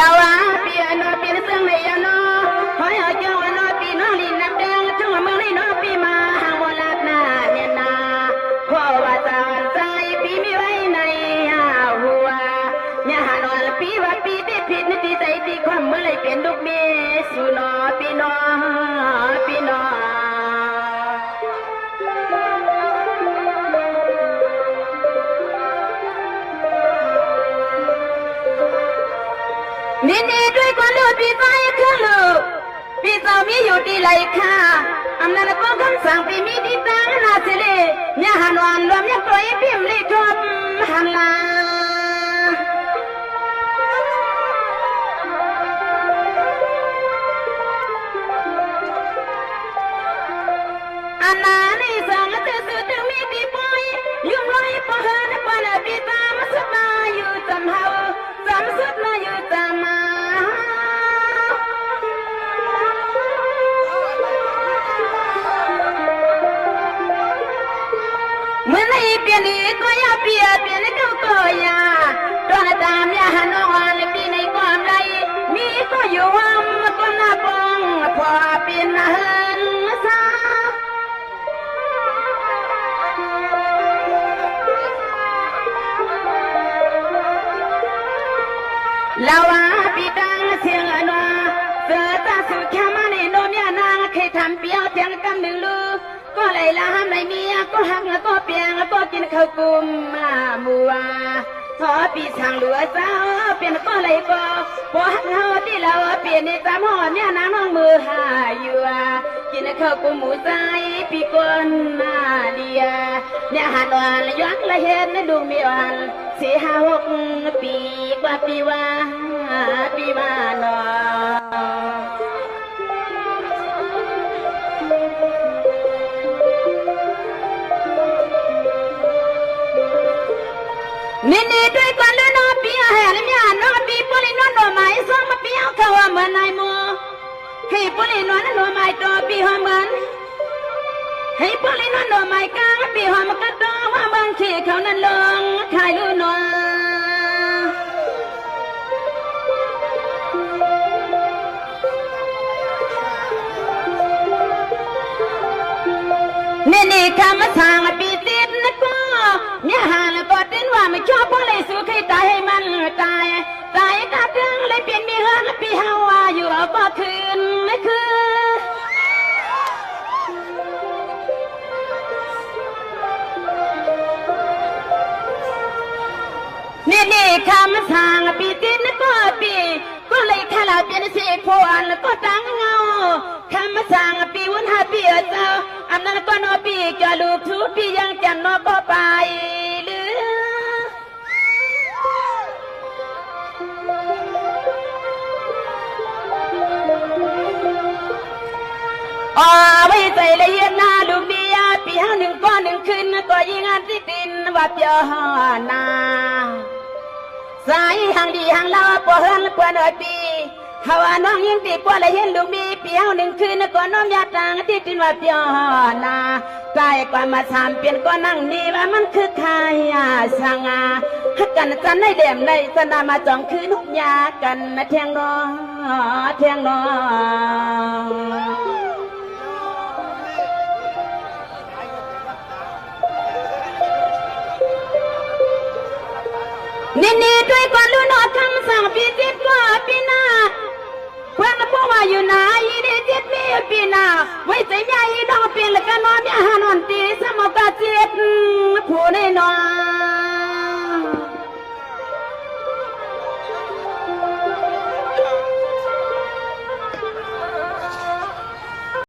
เราว่าปีนอปีนซึ่งในยานอหอยเจ้าอนอปีน้องลินน้ำแดงจังเมืองในนอปีมาหางวลักหน้าเนี่ยนาเพราะว่าตาใจปีมีไว้ในหัวเนี่ยหานอนปีว่าปีที่ผิดนิติใจที่ความเมื่อไรเป็นลูกเมียสุนอปีนอปีนอนี่ด้วยความรู้ปีใจเครื่องลูกปีเจ้ามีอยู่ที่ไรค่ะอำนาจก็คำสั่งปีมีที่ตั้งนาสิเลเนี่ยหันวันรวมยังตัวพิมพ์เลยทบหันลาอันนั้นนี่สั่งจะสุดถึงมีที่ปล่อยยุ่งลอยพอเหินปนปีตามสุดมาอยู่จำเฮาจำสุดมาอยู่จำมาเมื่อไหร่เปลี่ยนอีกก็อย่าเปลี่ยนก็อย่าตอนตามอย่าหันอ่อนปีในความไรมีก็อยู่ห้ามก็น่าปองพอเปลี่ยนหันซาลาวาปีตังเสียงอนวเสือตาสุขมาในโนมยานางเคยทำเปียวเสียงกำหนึ่งลูกก็เลยละห้ามในเมียก็หักก็เปียงก็กินข้าวกุมมาบัวทอปีช่างหลัวเจ้าเปลี่ยนก็เลยก็พอหักเฮาที่เราเปลี่ยนในตามหอเนี่ยนางน้องมือหาอยู่กินข้าวกุมหมูใจปีก้นมาเดียเนี่ยหันวันยักละเห็นในดวงมีวัน4-5-6 ปีกว่าปีว่านอนี่ด้วยกันแล้วนอปีแห่เลยมีนอปีปุรินอนไม้ซ้อมมาปีเอาเขาว่าเหมือนนายมัวให้ปุรินอนไม้ตัวปีหัวเหมือนให้ปุรินอนไม้กลางปีหัวมันก็ตัวว่าบางทีเขานั้นลงขายลูนอนี่คำสั่งปีติดนะก็เนี่ยหาแล้วก็ติดว่าไม่ชอบเพราะเลยสู้ให้ตายให้มันตายกาตึงเลยเปลี่ยนมีเฮือนปีเฮาว่าอยู่ก็คืนไม่คืนนี่คำสั่งปีติดนะก็ปีก็เลยข้าเราเปลี่ยนสีพวนแล้วก็ตั้งเงาคำสั่งปีวันหาปีเจ้าอำนาจก็นอปีจะลูกทุกปียังจันนอก็ไปหรือไว้ใจละเอียดนาลูกเดียปีห้าหนึ่งก็หนึ่งคืนก็ยิงอันที่ดินว่าเปียนาสายหางดีหางเล่าปวดเฮือนปวดหน่อยปีเขาว่าน้องยังตีปวดละเห็นลูกมีเปียวหนึ่งคืนก็น้องยาตังที่ดินว่าเปียนาใกล้กว่ามาทำเปลี่ยนก็นั่งนี่ว่ามันคือใครช่างฮักกันจันในเด่มในสนามาจองคืนหุบยากันเทียงนอนี่ด้วยก่อนรู้นอคำสั่งปีจิตก็ปีหน้าเพื่อนพวกว่าอยู่ไหนได้จิตมีปีหน้าไว้ใจใหญ่ดอกเปลี่ยนแล้วก็นอนมีอาหารนอนตีสมกาจิตผู้ในนอน